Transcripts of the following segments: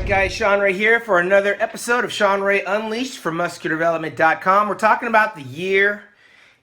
guys, Shawn Ray here for another episode of Shawn Ray Unleashed from MuscularDevelopment.com. We're talking about the year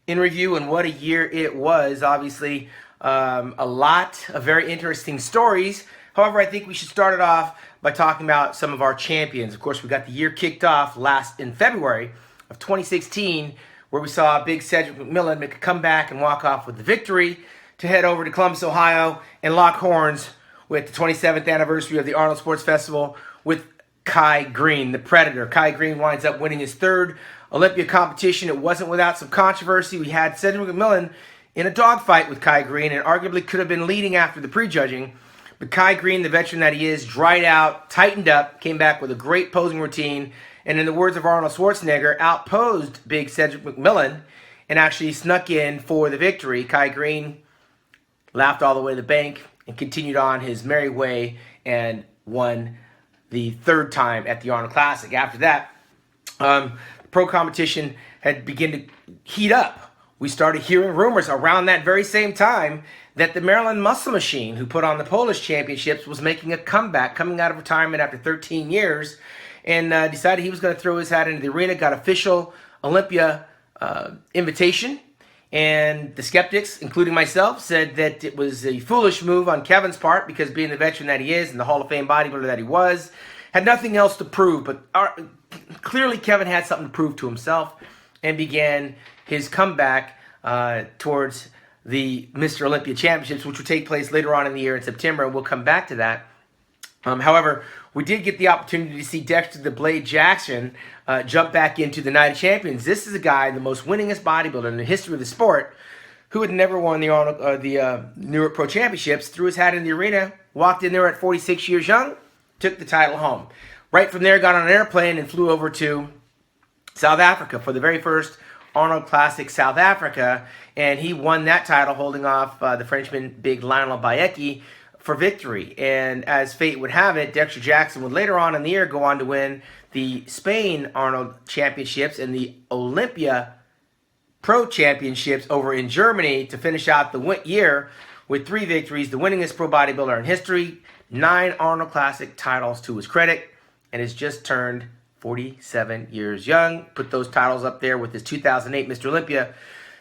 in review and what a year it was. Obviously, a lot of very interesting stories. However, I think we should start it off by talking about some of our champions. Of course, we got the year kicked off last in February of 2016, where we saw big Cedric McMillan make a comeback and walk off with the victory to head over to Columbus, Ohio, and lock horns with the 27th anniversary of the Arnold Sports Festival with Kai Green, the Predator. Kai Green winds up winning his third Olympia competition. It wasn't without some controversy. We had Cedric McMillan in a dogfight with Kai Green and arguably could have been leading after the prejudging. But Kai Green, the veteran that he is, dried out, tightened up, came back with a great posing routine, and in the words of Arnold Schwarzenegger, outposed big Cedric McMillan and actually snuck in for the victory. Kai Green laughed all the way to the bank and continued on his merry way and won the third time at the Arnold Classic. After that, the pro competition had begun to heat up. We started hearing rumors around that very same time that the Maryland Muscle Machine, who put on the Polish Championships, was making a comeback, coming out of retirement after 13 years, and decided he was going to throw his hat into the arena, got official Olympia invitation. And the skeptics, including myself, said that it was a foolish move on Kevin's part because being the veteran that he is and the Hall of Fame bodybuilder that he was, had nothing else to prove. But clearly Kevin had something to prove to himself and began his comeback towards the Mr. Olympia Championships, which will take place later on in the year in September, and we'll come back to that. However, we did get the opportunity to see Dexter the Blade Jackson jump back into the Night of Champions. This is a guy, the most winningest bodybuilder in the history of the sport, who had never won the New York Pro Championships, threw his hat in the arena, walked in there at 46 years young, took the title home. Right from there, got on an airplane and flew over to South Africa for the very first Arnold Classic South Africa, and he won that title, holding off the Frenchman Big Lionel Bayeki for victory. And as fate would have it, Dexter Jackson would later on in the year go on to win the Spain Arnold Championships and the Olympia Pro Championships over in Germany to finish out the year with 3 victories, the winningest pro bodybuilder in history, 9 Arnold Classic titles to his credit, and has just turned 47 years young. Put those titles up there with his 2008 Mr. Olympia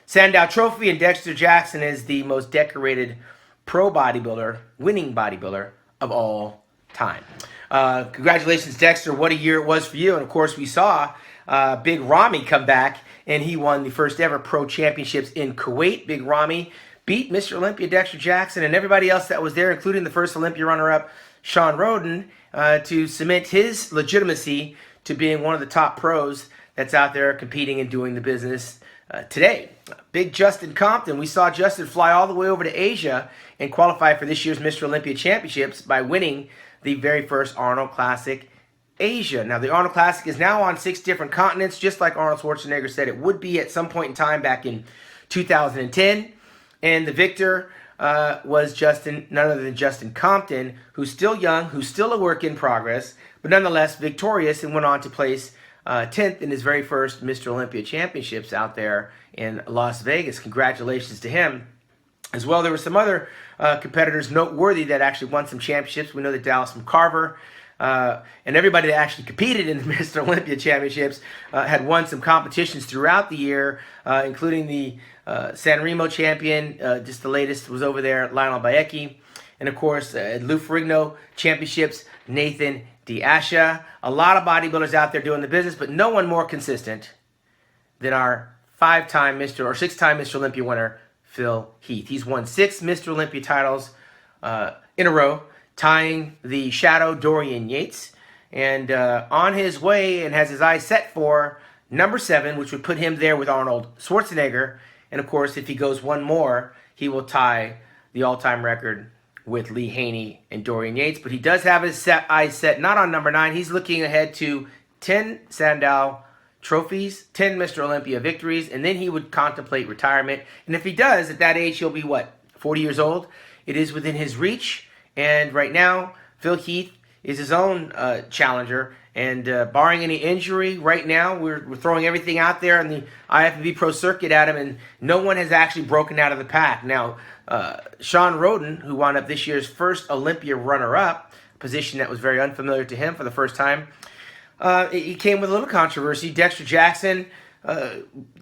Sandow Trophy, and Dexter Jackson is the most decorated pro bodybuilder, winning bodybuilder of all time. Congratulations, Dexter. What a year it was for you. And of course, we saw Big Ramy come back, and he won the first ever pro championships in Kuwait. Big Ramy beat Mr. Olympia Dexter Jackson and everybody else that was there, including the first Olympia runner-up, Shawn Rhoden, to cement his legitimacy to being one of the top pros that's out there competing and doing the business today. Big Justin Compton. We saw Justin fly all the way over to Asia and qualify for this year's Mr. Olympia Championships by winning the very first Arnold Classic Asia. Now, the Arnold Classic is now on 6 different continents, just like Arnold Schwarzenegger said it would be at some point in time back in 2010. And the victor was none other than Justin Compton, who's still young, who's still a work in progress, but nonetheless victorious, and went on to place 10th in his very first Mr. Olympia Championships out there in Las Vegas. Congratulations to him. As well, there were some other competitors noteworthy that actually won some championships. We know that Dallas McCarver and everybody that actually competed in the Mr. Olympia Championships had won some competitions throughout the year, including the San Remo champion. Just the latest was over there, Lionel Bayeki. And of course, Lou Ferrigno Championships, Nathan D'Asha. A lot of bodybuilders out there doing the business, but no one more consistent than our 5-time Mr. or 6-time Mr. Olympia winner, Phil Heath. He's won 6 Mr. Olympia titles in a row, tying the shadow Dorian Yates, and on his way and has his eyes set for number 7, which would put him there with Arnold Schwarzenegger. And of course, if he goes one more, he will tie the all-time record with Lee Haney and Dorian Yates. But he does have his eyes set not on number 9. He's looking ahead to 10 Sandow trophies, 10 Mr. Olympia victories, and then he would contemplate retirement. And if he does, at that age, he'll be, 40 years old? It is within his reach. And right now, Phil Heath is his own challenger. And barring any injury, right now, we're throwing everything out there on the IFBB Pro Circuit at him, and no one has actually broken out of the pack. Now, Shawn Rhoden, who wound up this year's first Olympia runner-up, position that was very unfamiliar to him for the first time. He came with a little controversy. Dexter Jackson,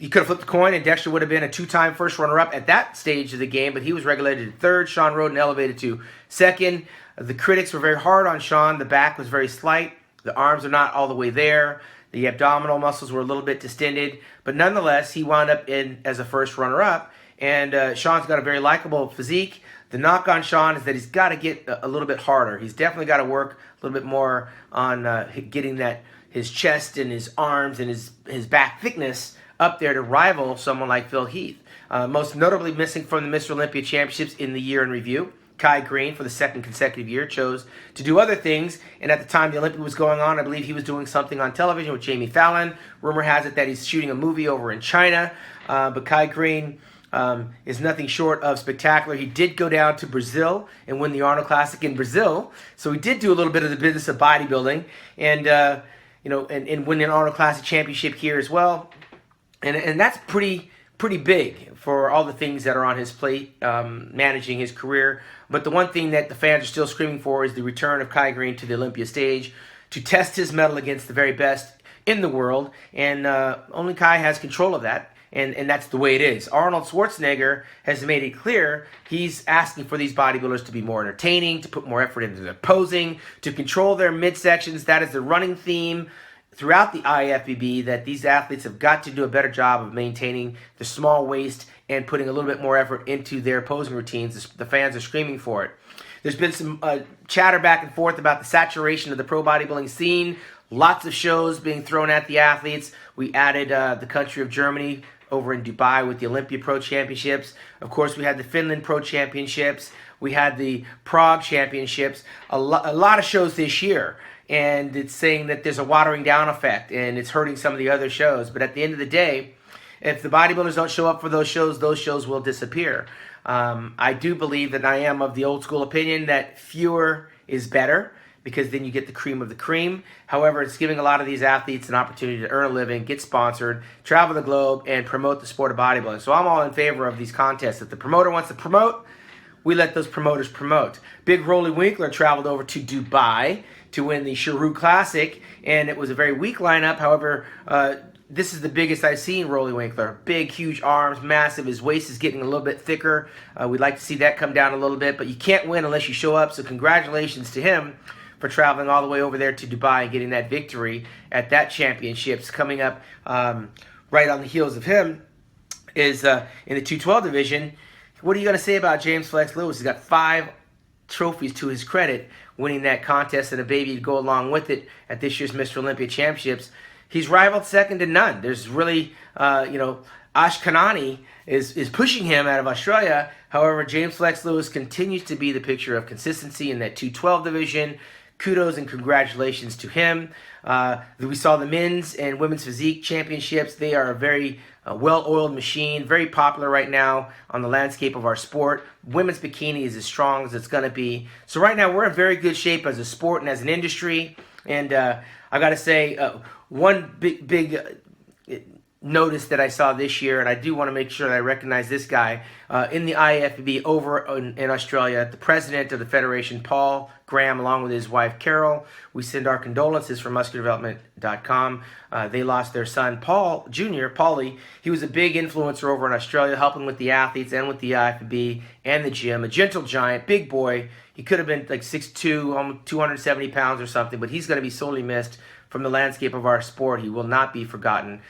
he could have flipped the coin, and Dexter would have been a two-time first runner-up at that stage of the game, but he was relegated to third. Shawn Rhoden elevated to second. The critics were very hard on Shawn. The back was very slight. The arms are not all the way there. The abdominal muscles were a little bit distended, but nonetheless, he wound up in as a first runner-up. And Shawn's got a very likable physique. The knock on Shawn is that he's got to get a little bit harder. He's definitely got to work a little bit more on getting his chest and his arms and his back thickness up there to rival someone like Phil Heath. Most notably missing from the Mr. Olympia Championships in the year in review, Kai Green, for the second consecutive year, chose to do other things. And at the time the Olympia was going on, I believe he was doing something on television with Jamie Fallon. Rumor has it that he's shooting a movie over in China. But Kai Green is nothing short of spectacular. He did go down to Brazil and win the Arnold Classic in Brazil. So he did do a little bit of the business of bodybuilding and win an Arnold Classic championship here as well. And that's pretty big for all the things that are on his plate, managing his career. But the one thing that the fans are still screaming for is the return of Kai Green to the Olympia stage to test his mettle against the very best in the world. And only Kai has control of that. And that's the way it is. Arnold Schwarzenegger has made it clear he's asking for these bodybuilders to be more entertaining, to put more effort into their posing, to control their midsections. That is the running theme throughout the IFBB, that these athletes have got to do a better job of maintaining the small waist and putting a little bit more effort into their posing routines. The fans are screaming for it. There's been some chatter back and forth about the saturation of the pro bodybuilding scene. Lots of shows being thrown at the athletes. We added the country of Germany over in Dubai with the Olympia Pro Championships. Of course, we had the Finland Pro Championships. We had the Prague Championships. A lot of shows this year. And it's saying that there's a watering down effect and it's hurting some of the other shows. But at the end of the day, if the bodybuilders don't show up for those shows will disappear. I do believe that I am of the old school opinion that fewer is better, because then you get the cream of the cream. However, it's giving a lot of these athletes an opportunity to earn a living, get sponsored, travel the globe, and promote the sport of bodybuilding. So I'm all in favor of these contests. If the promoter wants to promote, we let those promoters promote. Big Rolly Winkler traveled over to Dubai to win the Sharu Classic, and it was a very weak lineup. However, this is the biggest I've seen Rolly Winkler. Big, huge arms, massive. His waist is getting a little bit thicker. We'd like to see that come down a little bit, but you can't win unless you show up. So congratulations to him for traveling all the way over there to Dubai and getting that victory at that championships. Coming up right on the heels of him is in the 212 division. What are you going to say about James Flex Lewis? He's got 5 trophies to his credit, winning that contest and a baby to go along with it at this year's Mr. Olympia Championships. He's rivaled second to none. There's really, Ash Kanani is pushing him out of Australia. However, James Flex Lewis continues to be the picture of consistency in that 212 division. Kudos and congratulations to him. We saw the men's and women's physique championships. They are a very well-oiled machine, very popular right now on the landscape of our sport. Women's bikini is as strong as it's going to be. So right now we're in very good shape as a sport and as an industry. And I got to say, one big notice that I saw this year, and I do want to make sure that I recognize this guy, in the IFBB over in Australia, the president of the federation, Paul Graham, along with his wife, Carol. We send our condolences from MuscularDevelopment.com. They lost their son, Paul Jr., Paulie. He was a big influencer over in Australia, helping with the athletes and with the IFBB and the gym. A gentle giant, big boy. He could have been like 6'2", almost 270 pounds or something, but he's going to be sorely missed from the landscape of our sport. He will not be forgotten.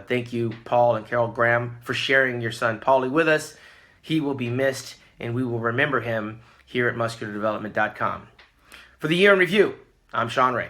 Thank you, Paul and Carol Graham, for sharing your son, Paulie, with us. He will be missed, and we will remember him here at MuscularDevelopment.com. For the year in review, I'm Shawn Ray.